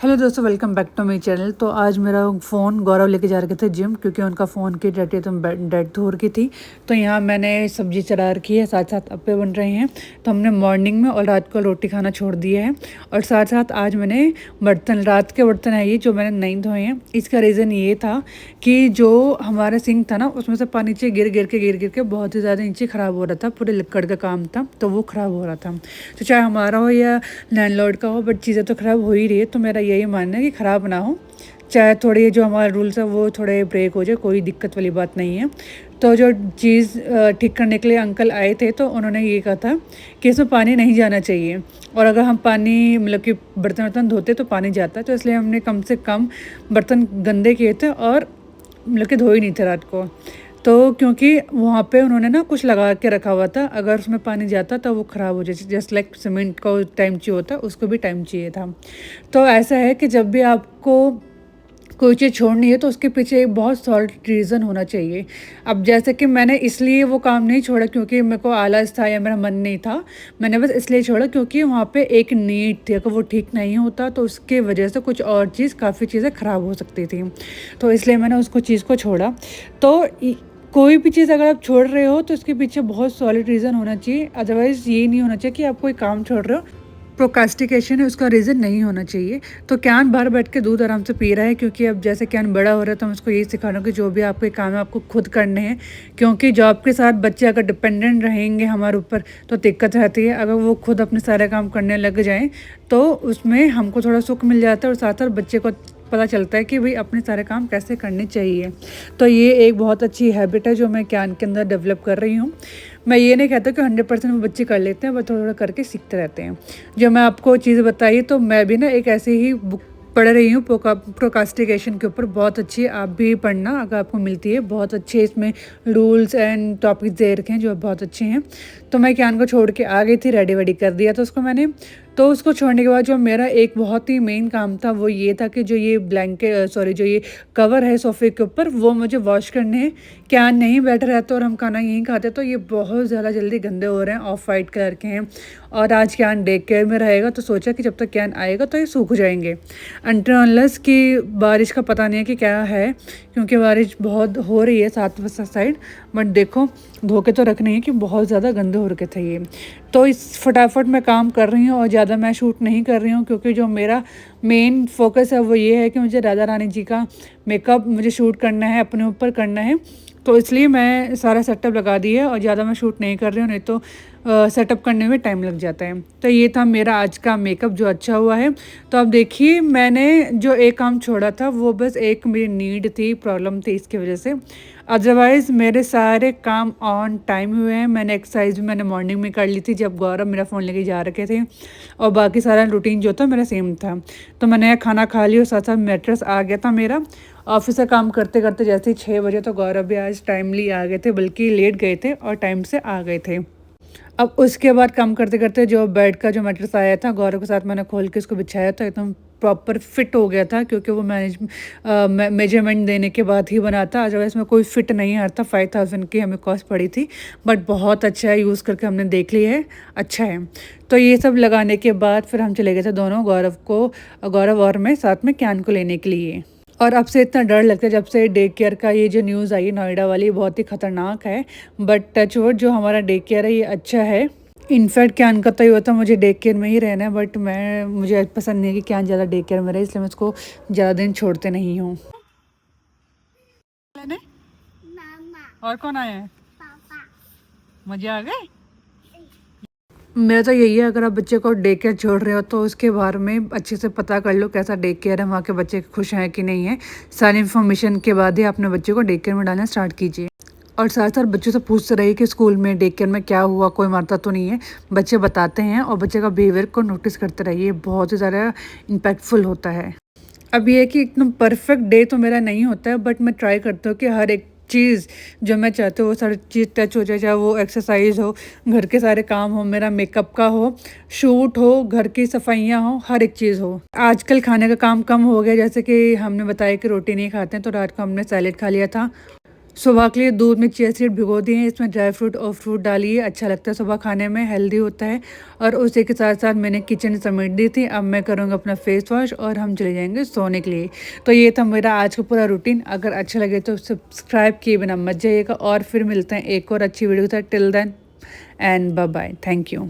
Hello दोस्तों, welcome back to my channel. तो आज मेरा फ़ोन गौरव लेके जा रखे थे जिम, क्योंकि उनका फ़ोन की डेथ हो रखी थी। तो यहाँ मैंने सब्जी चढ़ा रखी है, साथ साथ अप्पे बन रहे हैं। तो हमने मॉर्निंग में और रात को रोटी खाना छोड़ दिया है। और साथ साथ आज मैंने रात के बर्तन है ये जो मैंने नहीं धोए हैं। इसका रीज़न ये था कि जो हमारा सिंक था ना, उसमें से पानी नीचे गिर के बहुत ही ज़्यादा नीचे ख़राब हो रहा था। पूरे लक्कड़ का काम था, तो वो ख़राब हो रहा था। तो चाहे हमारा हो या लैंडलॉर्ड का हो, बट चीज़ें तो ख़राब हो ही रही है। तो मेरा यही मानना है कि ख़राब ना हो, चाहे थोड़े जो हमारे रूल्स है वो थोड़े ब्रेक हो जाए, कोई दिक्कत वाली बात नहीं है। तो जो चीज़ ठीक करने के लिए अंकल आए थे, तो उन्होंने ये कहा था कि इसमें पानी नहीं जाना चाहिए। और अगर हम पानी मतलब कि बर्तन धोते तो पानी जाता है। तो इसलिए हमने कम से कम बर्तन गंदे किए थे और मतलब कि धोए नहीं थे रात को। तो क्योंकि वहाँ पे उन्होंने ना कुछ लगा के रखा हुआ था, अगर उसमें पानी जाता तो वो ख़राब हो जाए। जस्ट लाइक सीमेंट को टाइम चाहिए होता, उसको भी टाइम चाहिए था। तो ऐसा है कि जब भी आपको कोई चीज़ छोड़नी है तो उसके पीछे एक बहुत सॉलिड रीज़न होना चाहिए। अब जैसे कि मैंने इसलिए वो काम नहीं छोड़ा क्योंकि मेरे को आलस था या मेरा मन नहीं था। मैंने बस इसलिए छोड़ा क्योंकि वहाँ पे एक नीड थी, अगर वो ठीक नहीं होता तो उसके वजह से कुछ और चीज़ काफ़ी चीज़ें ख़राब हो सकती थी। तो इसलिए मैंने उसको चीज़ को छोड़ा। तो कोई भी चीज़ अगर आप छोड़ रहे हो तो उसके पीछे बहुत सॉलिड रीज़न होना चाहिए। अदरवाइज़ ये नहीं होना चाहिए कि आप कोई काम छोड़ रहे हो, प्रोक्रास्टिकेशन है उसका रीज़न नहीं होना चाहिए। तो क्यान बाहर बैठ के दूध आराम से पी रहा है, क्योंकि अब जैसे क्यान बड़ा हो रहा है तो हम उसको यही सिखा रहा हूँ कि जो भी आपके काम है आपको खुद करने हैं। क्योंकि जॉब के साथ बच्चे अगर डिपेंडेंट रहेंगे हमारे ऊपर तो दिक्कत रहती है। अगर वो खुद अपने सारे काम करने लग जाएँ तो उसमें हमको थोड़ा सुख मिल जाता है, और साथ साथ बच्चे को पता चलता है कि भाई अपने सारे काम कैसे करने चाहिए। तो ये एक बहुत अच्छी हैबिट है जो मैं क्यान के अंदर डेवलप कर रही हूँ। मैं ये नहीं कहता कि 100% वो बच्चे कर लेते हैं, बस थोड़ा थोड़ा करके सीखते रहते हैं। जो मैं आपको चीज़ बताई, तो मैं भी ना एक ऐसे ही बुक पढ़ रही हूँ प्रोक्रास्टिनेशन के ऊपर। बहुत अच्छी है, आप भी पढ़ना अगर आपको मिलती है। बहुत अच्छे इसमें रूल्स एंड टॉपिक्स दे रखे हैं जो बहुत अच्छे हैं। तो मैं क्यान को छोड़ के आ गई थी, रेडी वेडी कर दिया था उसको मैंने। तो उसको छोड़ने के बाद जो मेरा एक बहुत ही मेन काम था वो ये था कि जो ये जो ये कवर है सोफ़े के ऊपर, वो मुझे वॉश करने हैं। क्यान नहीं बैठ रहता और हम खाना यहीं खाते, तो ये बहुत ज़्यादा जल्दी गंदे हो रहे हैं, ऑफ वाइट कलर के हैं। और आज क्यान डे केयर में रहेगा, तो सोचा कि जब तक क्यान आएगा तो ये सूख जाएंगे। अनटिल अनलेस कि बारिश का पता नहीं है कि क्या है, क्योंकि बारिश बहुत हो रही है साथ साइड। बट देखो, धो के तो रखने हैं कि बहुत ज़्यादा गंदे हो रखे थे ये। तो इस फटाफट मैं काम कर रही हूँ और ज़्यादा मैं शूट नहीं कर रही हूँ, क्योंकि जो मेरा मेन फोकस है वो ये है कि मुझे राधा रानी जी का मेकअप मुझे शूट करना है, अपने ऊपर करना है। तो इसलिए मैं सारा सेटअप लगा दी है और ज़्यादा मैं शूट नहीं कर रही हूँ, नहीं तो सेटअप करने में टाइम लग जाता है। तो ये था मेरा आज का मेकअप जो अच्छा हुआ है। तो अब देखिए, मैंने जो एक काम छोड़ा था वो बस एक मेरी नीड थी, प्रॉब्लम थी, इसकी वजह से। अदरवाइज़ मेरे सारे काम ऑन टाइम हुए हैं। मैंने एक्सरसाइज भी मैंने मॉर्निंग में कर ली थी जब गौरव मेरा फ़ोन लेके जा रखे थे, और बाकी सारा रूटीन जो था मेरा सेम था। तो मैंने खाना खा लिया और साथ साथ मैट्रेस आ गया था मेरा। ऑफिस का काम करते करते जैसे ही 6 बजे, तो गौरव भी आज टाइमली आ गए थे, बल्कि लेट गए थे और टाइम से आ गए थे। अब उसके बाद काम करते करते जो बेड का जो मैट्रेस आया था, गौरव के साथ मैंने खोल के उसको बिछाया, तो एकदम प्रॉपर फिट हो गया था, क्योंकि वो मेजरमेंट देने के बाद ही बना था। अदरवाइज़ में कोई फिट नहीं आता। 5000 की हमें कॉस्ट पड़ी थी, बट बहुत अच्छा है, यूज़ करके हमने देख लिया है, अच्छा है। तो ये सब लगाने के बाद फिर हम चले गए थे दोनों, गौरव और मैं साथ में क्यान को लेने के लिए। और अब से इतना डर लगता है जब से डे केयर का ये जो न्यूज़ आई है नोएडा वाली, बहुत ही ख़तरनाक है। बट टच वुड जो हमारा डे केयर है ये अच्छा है। इनफैक्ट क्यान का तो ये होता है मुझे डे केयर में ही रहना है, बट मुझे पसंद नहीं है कि क्यान ज़्यादा डे केयर में रहे, इसलिए मैं उसको ज़्यादा दिन छोड़ते नहीं हूँ। और कौन आया है? मज़ा आ गए। मेरा तो यही है, अगर आप बच्चे को डे केयर छोड़ रहे हो तो उसके बारे में अच्छे से पता कर लो कैसा डे केयर है, वहाँ के बच्चे खुश हैं कि नहीं है। सारी इन्फॉर्मेशन के बाद ही अपने बच्चे को डे केयर में डालना स्टार्ट कीजिए। और साथ साथ बच्चों से पूछते रहिए कि स्कूल में डे केयर में क्या हुआ, कोई मारता तो नहीं है। बच्चे बताते हैं, और बच्चे का बिहेवियर को नोटिस करते रहिए, बहुत ही ज़्यादा इम्पैक्टफुल होता है। अब ये है कि एकदम परफेक्ट डे तो मेरा नहीं होता है, बट मैं ट्राई करती हूँ कि हर एक चीज़ जो मैं चाहती हूँ वो सारी चीज़ टच हो जाए, चाहे वो एक्सरसाइज हो, घर के सारे काम हो, मेरा मेकअप का हो, शूट हो, घर की सफाइयाँ हो, हर एक चीज़ हो। आजकल खाने का काम कम हो गया, जैसे कि हमने बताया कि रोटी नहीं खाते हैं, तो रात को हमने सैलेड खा लिया था। सुबह के लिए दूध में चिया सीड भिगो दिए हैं, इसमें ड्राई फ्रूट और फ्रूट डालिए, अच्छा लगता है सुबह खाने में, हेल्दी होता है। और उसी के साथ साथ मैंने किचन समेट दी थी। अब मैं करूँगी अपना फेस वॉश और हम चले जाएंगे सोने के लिए। तो ये था मेरा आज का पूरा रूटीन। अगर अच्छा लगे तो सब्सक्राइब किए बिना मत जाइएगा और फिर मिलते हैं एक और अच्छी वीडियो के साथ। Till then and bye bye, thank you.